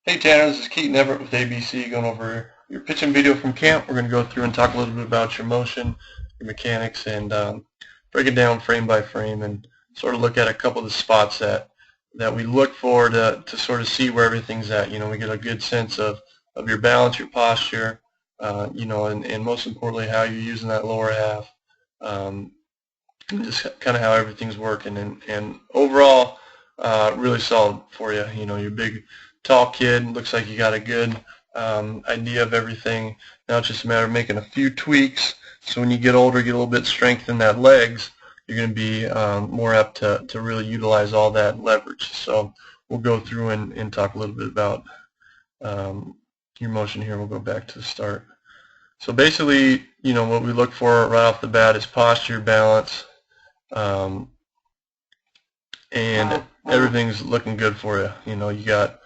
Hey Tanner, this is Keaton Everett with ABC going over your pitching video from camp. We're going to go through and talk a little bit about your motion, your mechanics, and break it down frame by frame and sort of look at a couple of the spots that we look for to sort of see where everything's at. You know, we get a good sense of your balance, your posture, you know, and most importantly how you're using that lower half, and just kind of how everything's working. And overall, really solid for you. You know, you're a big, tall kid. Looks like you got a good idea of everything. Now it's just a matter of making a few tweaks. So when you get older, get a little bit strength in that legs, you're going to be more apt to really utilize all that leverage. So we'll go through and talk a little bit about your motion here. We'll go back to the start. So basically, you know, what we look for right off the bat is posture, balance, and everything's looking good for you. You know, you got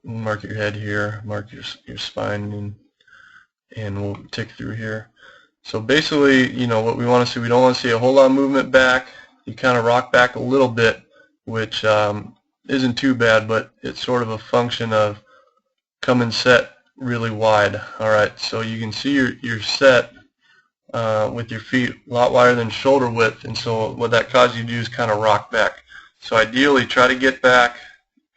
mark your head here, mark your spine, and we'll tick through here. So basically, you know, what we want to see, we don't want to see a whole lot of movement back. You kind of rock back a little bit, which isn't too bad, but it's sort of a function of coming set really wide. All right, so you can see your set with your feet a lot wider than shoulder width, and so what that causes you to do is kind of rock back. So ideally, try to get back,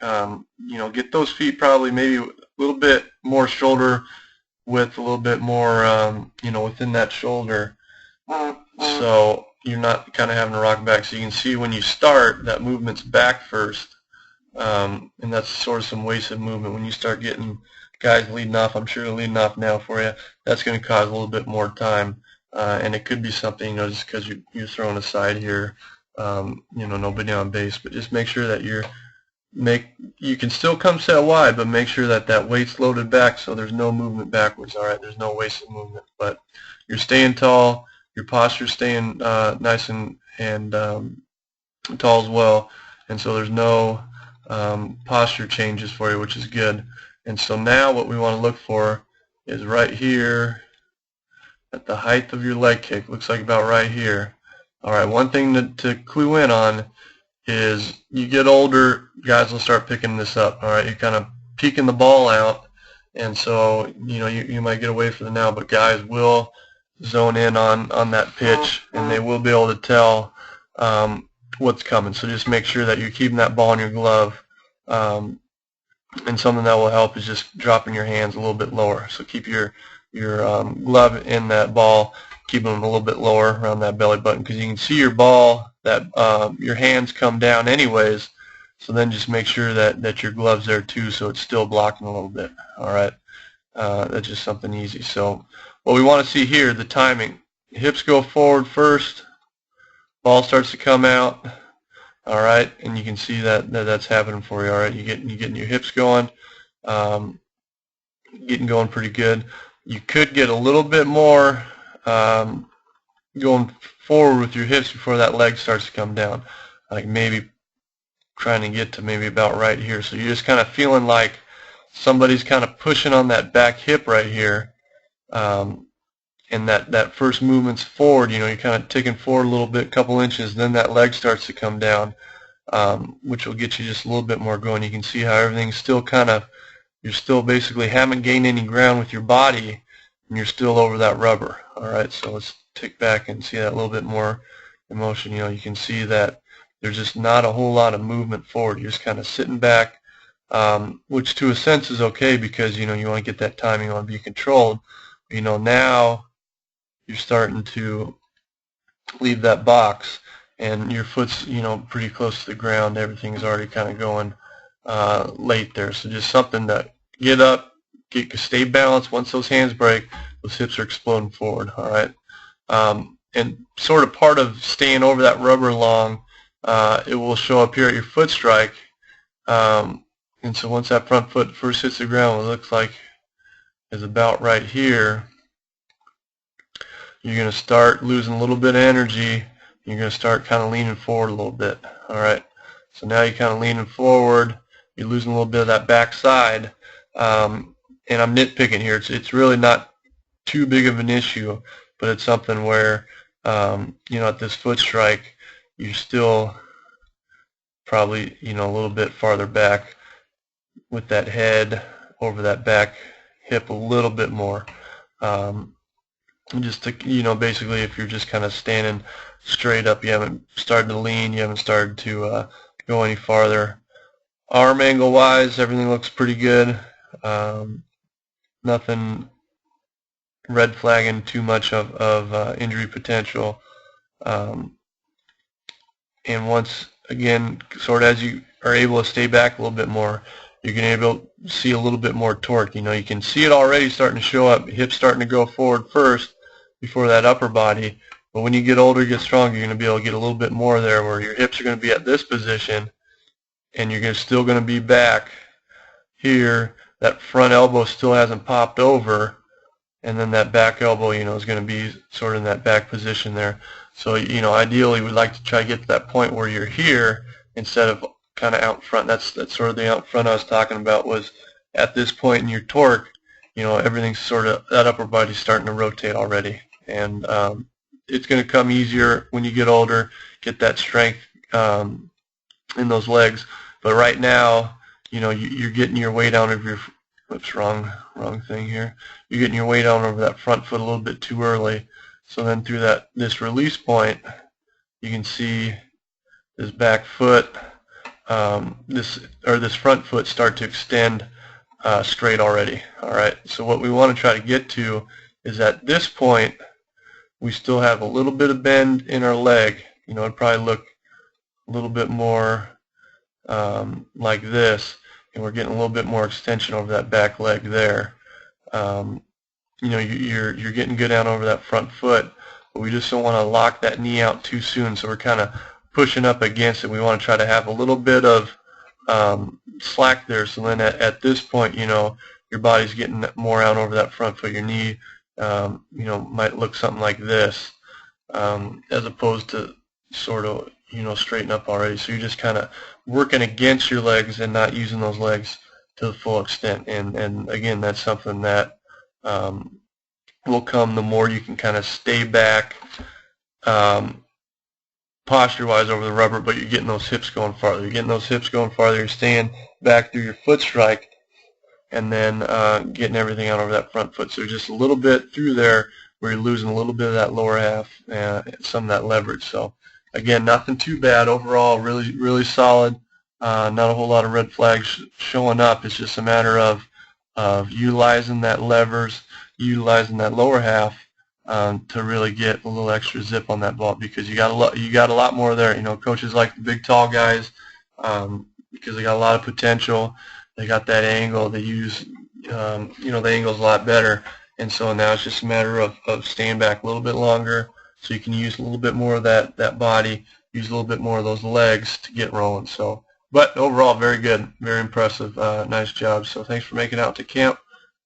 you know, get those feet probably maybe a little bit more shoulder width, a little bit more, you know, within that shoulder, so you're not kind of having to rock back. So you can see when you start, that movement's back first, and that's sort of some wasted movement. When you start getting guys leading off, I'm sure they're leading off now for you, that's going to cause a little bit more time. And it could be something, you know, just because you're throwing aside here, you know, nobody on base, but just make sure that you can still come set wide, but make sure that that weight's loaded back so there's no movement backwards. All right, there's no wasted movement, but you're staying tall, your posture's staying nice and tall as well, and so there's no posture changes for you, which is good. And so now what we want to look for is right here at the height of your leg kick. Looks like about right here. All right, one thing to clue in on is you get older, guys will start picking this up. All right, you're kind of peeking the ball out, and so you know you might get away from it now, but guys will zone in on that pitch, and they will be able to tell what's coming. So just make sure that you're keeping that ball in your glove. And something that will help is just dropping your hands a little bit lower. So keep your glove in that ball, keep them a little bit lower around that belly button, because you can see your ball, that your hands come down anyways. So then just make sure that your glove's there too, so it's still blocking a little bit. All right, that's just something easy. So what we want to see here, the timing. Hips go forward first, ball starts to come out. All right, and you can see that's happening for you. All right, you're getting your hips going, getting going pretty good. You could get a little bit more going forward with your hips before that leg starts to come down, like maybe trying to get to maybe about right here. So you're just kind of feeling like somebody's kind of pushing on that back hip right here, and that first movement's forward. You know, you're kind of ticking forward a little bit, a couple inches, then that leg starts to come down, which will get you just a little bit more going. You can see how everything's still you're still basically haven't gained any ground with your body, and you're still over that rubber. All right, so let's tick back and see that a little bit more emotion. You know, you can see that there's just not a whole lot of movement forward. You're just kind of sitting back, which to a sense is okay, because you know you want to get that timing, you want to be controlled. You know, now you're starting to leave that box, and your foot's, you know, pretty close to the ground. Everything's already kind of going late there. So just something to get up, stay balanced. Once those hands break, those hips are exploding forward. All right, and sort of part of staying over that rubber long, it will show up here at your foot strike. And so once that front foot first hits the ground, it looks like is about right here. You're going to start losing a little bit of energy. You're going to start kind of leaning forward a little bit. All right. So now you're kind of leaning forward. You're losing a little bit of that back side. And I'm nitpicking here. It's really not too big of an issue, but it's something where, you know, at this foot strike, you're still probably, you know, a little bit farther back with that head over that back hip a little bit more. Just to, basically if you're just kind of standing straight up, you haven't started to lean, you haven't started to go any farther. Arm angle wise, everything looks pretty good. Nothing red flagging too much of injury potential. And once again, sort of as you are able to stay back a little bit more, you're going to be able to see a little bit more torque. You can see it already starting to show up. Hips starting to go forward first before that upper body. But when you get older, get stronger, you're going to be able to get a little bit more there where your hips are going to be at this position and you're still going to be back here. That front elbow still hasn't popped over, and then that back elbow, is going to be sort of in that back position there. So, ideally we'd like to try to get to that point where you're here instead of kind of out front. That's sort of the out front I was talking about, was at this point in your torque, everything's sort of, that upper body's starting to rotate already. And it's going to come easier when you get older, get that strength in those legs. But right now, you're getting your weight down over your, whoops, wrong thing here. You're getting your weight down over that front foot a little bit too early. So then through this release point, you can see this back foot, this front foot start to extend straight already. All right. So what we want to try to get to is at this point, we still have a little bit of bend in our leg. It'd probably look a little bit more like this, and we're getting a little bit more extension over that back leg there. You're getting good down over that front foot, but we just don't want to lock that knee out too soon, so we're kind of pushing up against it. We want to try to have a little bit of slack there, so then at this point, your body's getting more out over that front foot. Your knee, might look something like this, as opposed to sort of, straighten up already. So you're just kind of working against your legs and not using those legs to the full extent. And again, that's something that will come the more you can kind of stay back posture-wise over the rubber, but you're getting those hips going farther. You're getting those hips going farther. You're staying back through your foot strike, and then getting everything out over that front foot. So just a little bit through there where you're losing a little bit of that lower half, some of that leverage. So again, nothing too bad overall. Really, really solid. Not a whole lot of red flags showing up. It's just a matter of utilizing that levers, utilizing that lower half to really get a little extra zip on that vault, because you got a lot more there. Coaches like the big tall guys because they got a lot of potential. They got that angle. They use the angle's a lot better, and so now it's just a matter of staying back a little bit longer, so you can use a little bit more of that body, use a little bit more of those legs to get rolling. So, but overall, very good, very impressive, nice job. So thanks for making it out to camp.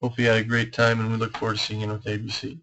Hope you had a great time, and we look forward to seeing you with ABC.